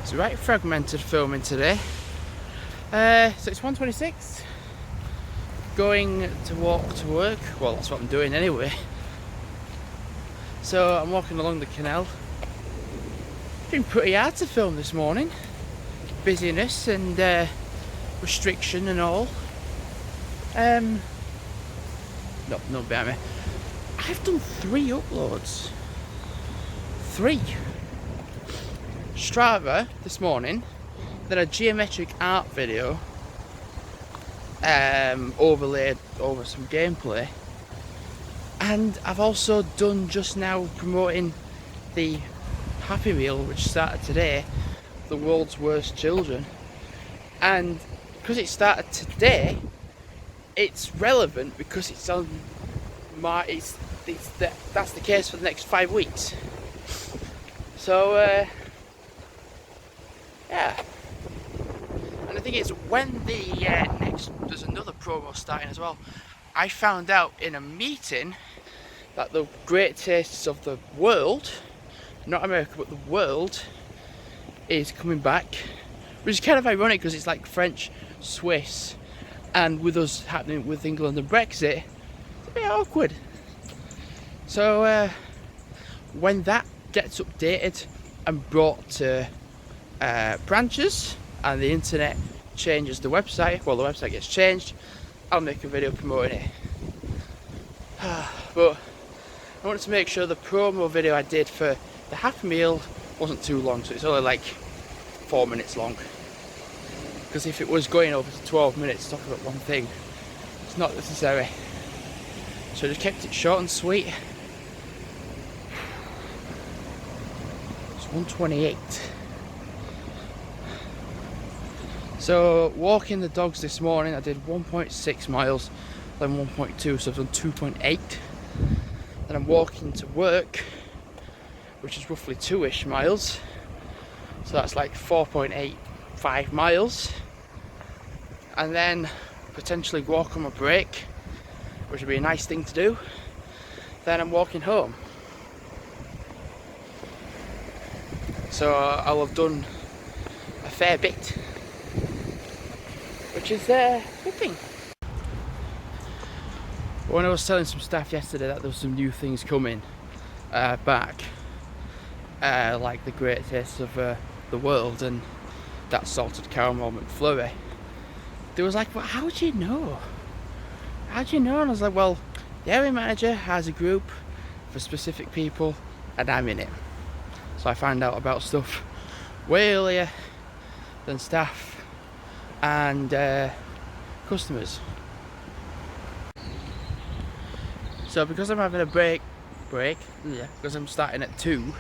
It's right fragmented filming today. So it's 1:26. Going to walk to work. Well, that's what I'm doing anyway. So I'm walking along the canal. It's been pretty hard to film this morning. Busyness and restriction and all. No behind me. I've done 3 uploads. 3. Strava this morning, then a geometric art video overlaid over some gameplay, and I've also done just now promoting the Happy Meal which started today, the world's worst children, and because it started today it's relevant because it's on my that's the case for the next 5 weeks. So yeah, and the thing is, when there's another promo starting as well. I found out in a meeting that the Great Tastes of the World, not America but the world, is coming back, which is kind of ironic because it's like French, Swiss, and with us happening with England and Brexit, it's a bit awkward. So when that gets updated and brought to branches and the internet changes the website, well, the website gets changed, I'll make a video promoting it. But I wanted to make sure the promo video I did for the Happy Meal wasn't too long, so it's only like 4 minutes long, because if it was going over to 12 minutes talking about one thing, it's not necessary. So I just kept it short and sweet. It's 1:28. So walking the dogs this morning, I did 1.6 miles, then 1.2, so I've done 2.8. Then I'm walking to work, which is roughly 2-ish miles, so that's like 4.85 miles. And then potentially walk on my break, which would be a nice thing to do. Then I'm walking home. So I'll have done a fair bit, which is a good thing. When I was telling some staff yesterday that there was some new things coming back, like the Great Taste of the World and that salted caramel McFlurry, they was like, well, how do you know? How do you know? And I was like, well, the area manager has a group for specific people and I'm in it. So I found out about stuff way earlier than staff and customers. So because I'm having a break, because I'm starting at 2,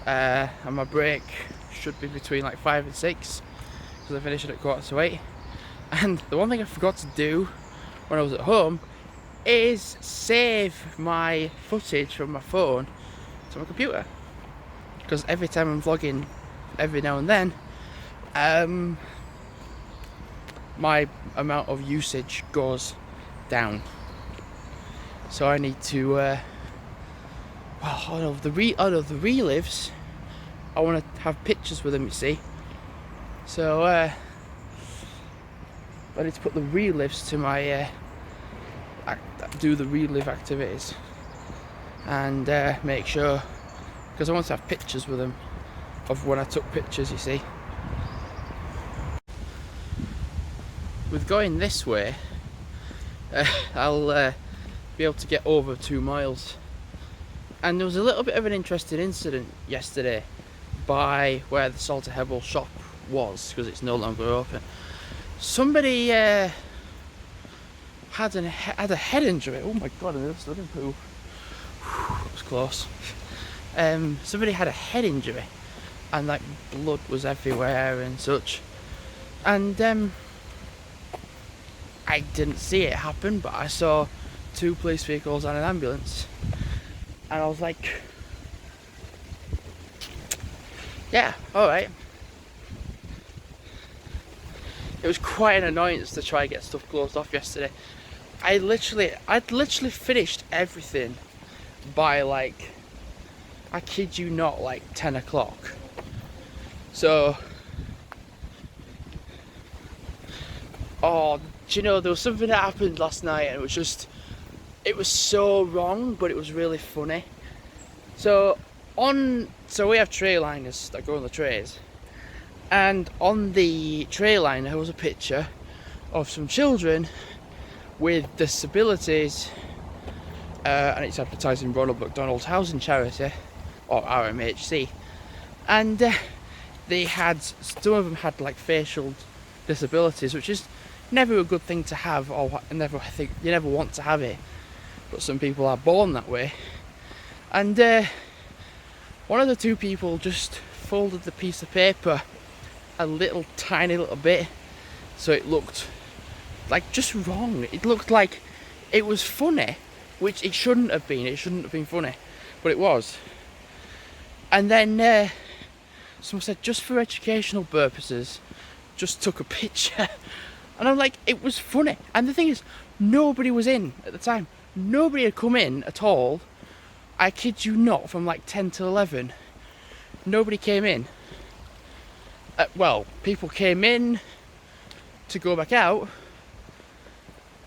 and my break should be between like 5 and 6, because I finish it at 7:45. And the one thing I forgot to do when I was at home is save my footage from my phone to my computer, because every time I'm vlogging, every now and then, my amount of usage goes down. So I need to, out of the relives, I want to have pictures with them, you see. So I need to put the relives to my, do the relive activities, and make sure, because I want to have pictures with them of when I took pictures, you see. With going this way, I'll be able to get over 2 miles. And there was a little bit of an interesting incident yesterday by where the Salter Hebble shop was, because it's no longer open. Somebody had a head injury. Oh my god, I never stood in poo. That was close. Somebody had a head injury and like blood was everywhere and such. And I didn't see it happen, but I saw 2 police vehicles and an ambulance, and I was like, yeah, alright. It was quite an annoyance to try and get stuff closed off yesterday. I'd literally finished everything by like, I kid you not, like 10 o'clock. So, oh, do you know, there was something that happened last night and it was so wrong, but it was really funny. So we have tray liners that go on the trays, and on the tray liner there was a picture of some children with disabilities, and it's advertising Ronald McDonald Housing Charity, or RMHC, and some of them had like facial disabilities, which is never a good thing to have, or never, I think you never want to have it, but some people are born that way. And one of the two people just folded the piece of paper a tiny little bit, so it looked like just wrong. It looked like it was funny, which it shouldn't have been. It shouldn't have been funny, but it was. And then someone said, just for educational purposes, just took a picture. And I'm like, it was funny. And the thing is, nobody was in at the time. Nobody had come in at all. I kid you not, from like 10 to 11, nobody came in. Well, people came in to go back out,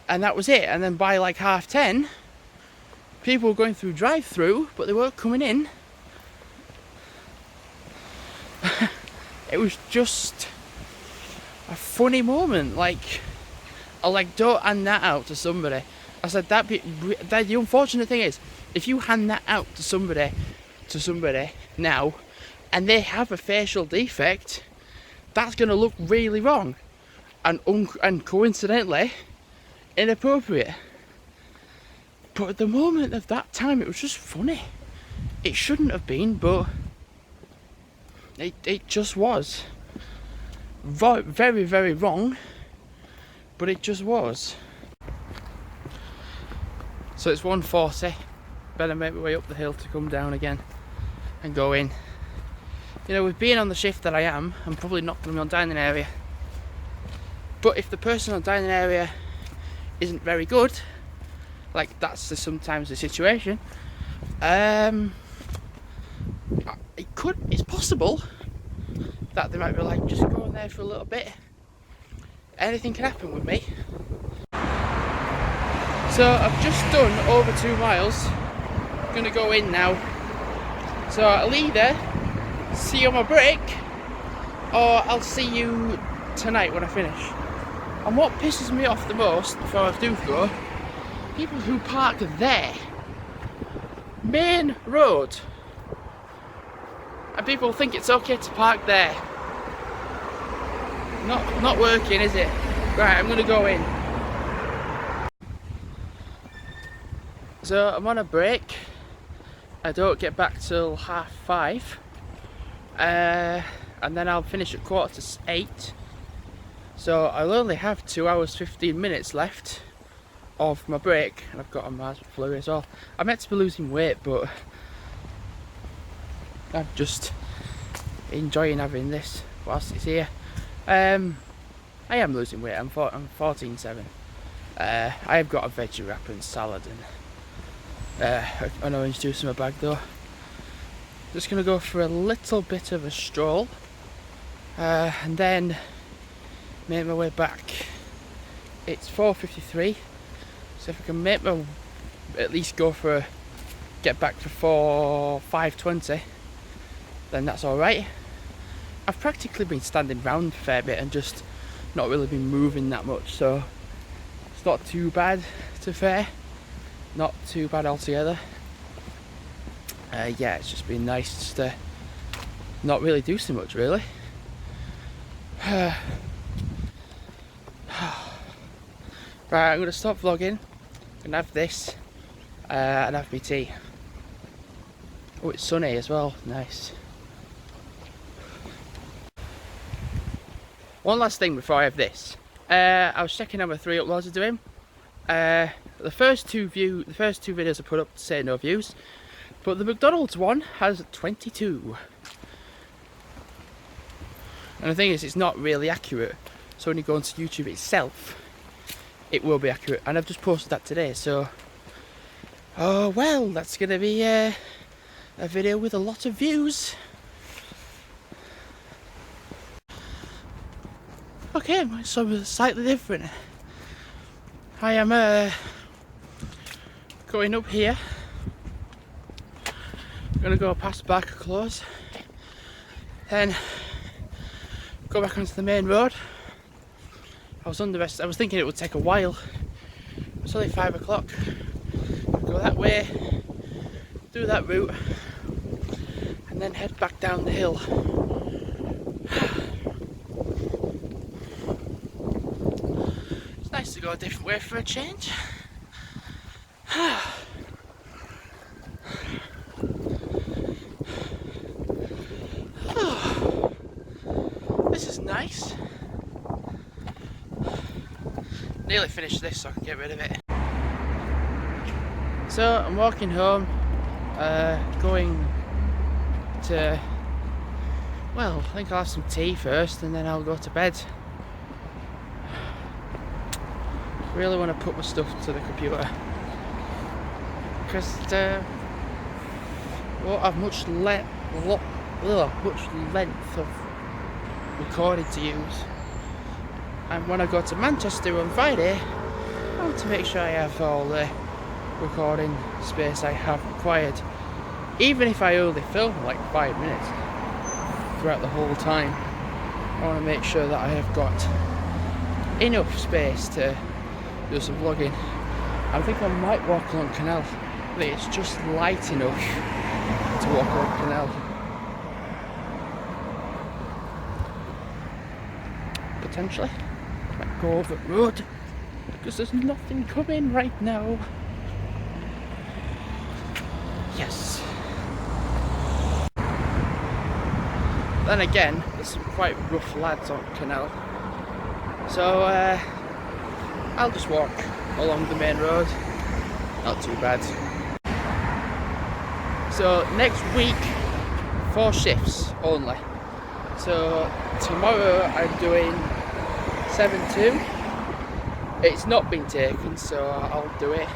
and that was it. And then by like 10:30, people were going through drive-through, but they weren't coming in. It was just a funny moment. Like, I like, don't hand that out to somebody. I said the unfortunate thing is, if you hand that out to somebody now, and they have a facial defect, that's going to look really wrong, and coincidentally inappropriate. But at the moment of that time, it was just funny. It shouldn't have been, but it just was. Very, very wrong, but it just was. So it's 1:40. Better make my way up the hill to come down again and go in. You know, with being on the shift that I am, I'm probably not going to be on dining area. But if the person on dining area isn't very good, like that's sometimes the situation, it's possible that they might be like, just go in there for a little bit. Anything can happen with me. So I've just done over 2 miles. I'm gonna go in now. So I'll either see you on my break, or I'll see you tonight when I finish. And what pisses me off the most before I do go, people who park there, main road, and people think it's okay to park there. Not working, is it? Right, I'm gonna go in. So I'm on a break. I don't get back till 5:30, and then I'll finish at 7:45. So I'll only have 2 hours 15 minutes left of my break, and I've got a Mars flurry as well. I'm meant to be losing weight, but I'm just enjoying having this whilst it's here. I am losing weight. I'm 14.7. I have got a veggie wrap and salad and an orange juice in my bag though. Just gonna go for a little bit of a stroll, and then make my way back. It's 4:53, so if I can at least get back for 5:20, then that's alright. I've practically been standing round a fair bit and just not really been moving that much, so it's not too bad to fare. Not too bad altogether. Yeah, it's just been nice just to not really do so much, really. Right, I'm going to stop vlogging and have this and have my tea. Oh, it's sunny as well, nice. One last thing before I have this. I was checking how my 3 uploads are doing. The first two videos I put up say no views, but the McDonald's one has 22. And the thing is, it's not really accurate. So when you go onto YouTube itself, it will be accurate. And I've just posted that today, so oh well, that's gonna be a video with a lot of views. Okay, so slightly different. I am going up here. I'm gonna go past Barker Close, then go back onto the main road. I was thinking it would take a while. It's only 5 o'clock. Go that way, do that route, and then head back down the hill. It's nice to go a different way for a change. This is nice. Nearly finished this so I can get rid of it. So I'm walking home, going to, well, I think I'll have some tea first and then I'll go to bed. Really want to put my stuff to the computer because won't have much length of recording to use. And when I go to Manchester on Friday, I want to make sure I have all the recording space I have required. Even if I only film like 5 minutes throughout the whole time, I want to make sure that I have got enough space to do some vlogging. I think I might walk along Canal. I think it's just light enough to walk along Canal. Potentially. Might go over the road because there's nothing coming right now. Yes. Then again, there's some quite rough lads on Canal. So I'll just walk along the main road. Not too bad. So next week, 4 shifts only. So tomorrow I'm doing 7-2. It's not been taken, so I'll do it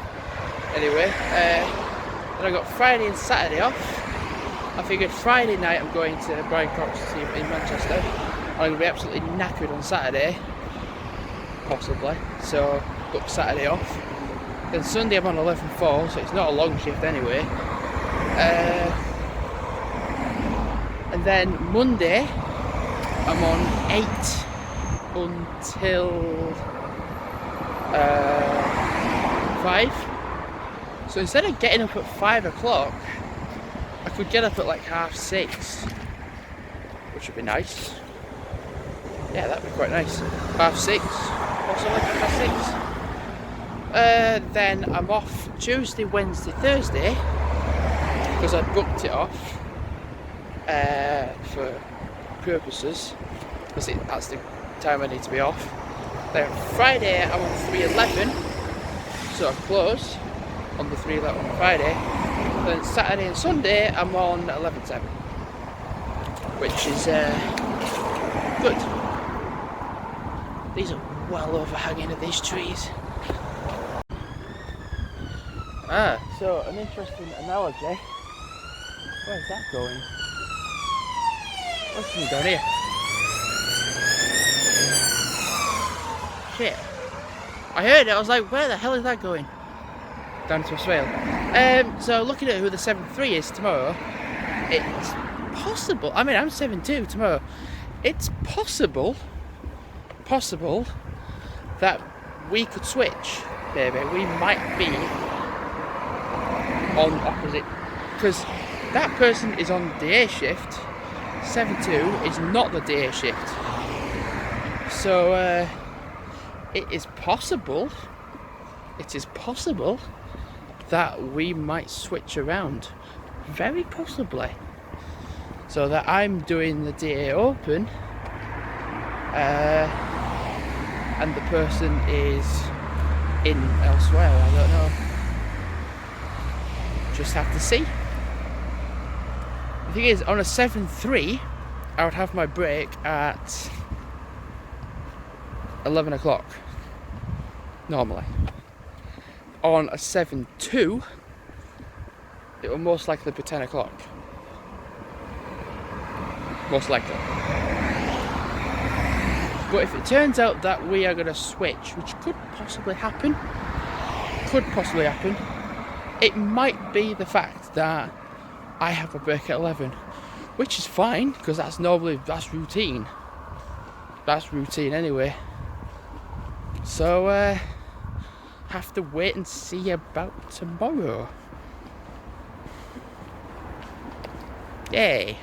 anyway. Then I got Friday and Saturday off. I figured Friday night I'm going to Brian Cox team in Manchester. I'm going to be absolutely knackered on Saturday, possibly. So book Saturday off. Then Sunday I'm on 11-4, so it's not a long shift anyway. And then Monday I'm on 8 until 5. So instead of getting up at 5 o'clock, I could get up at like 6:30, which would be nice. Yeah, that'd be quite nice. 6:30, possibly 6:30. Then I'm off Tuesday, Wednesday, Thursday, because I booked it off for purposes, because that's the time I need to be off. Then Friday I'm on 3:11, so I close on the 3:11 on Friday. Then Saturday and Sunday I'm on 11:7, which is good. These are well overhanging of these trees. So an interesting analogy. Where's that going? What's going down here? Shit. I heard it, I was like, where the hell is that going? Down to Australia. So looking at who the 7-3 is tomorrow, it's possible, I mean I'm 7-2 tomorrow, it's possible that we could switch, maybe. We might be on opposite, because that person is on the day shift, 7-2 is not the day shift. So it is possible that we might switch around, very possibly, so that I'm doing the DA Open and the person is in elsewhere. I don't know, just have to see. The thing is, on a 7-3 I would have my break at 11 o'clock normally. On a 7-2 it will most likely be 10 o'clock. Most likely. But if it turns out that we are going to switch, which could possibly happen, it might be the fact that I have a break at 11, which is fine because that's routine. That's routine anyway. So have to wait and see about tomorrow. Yay.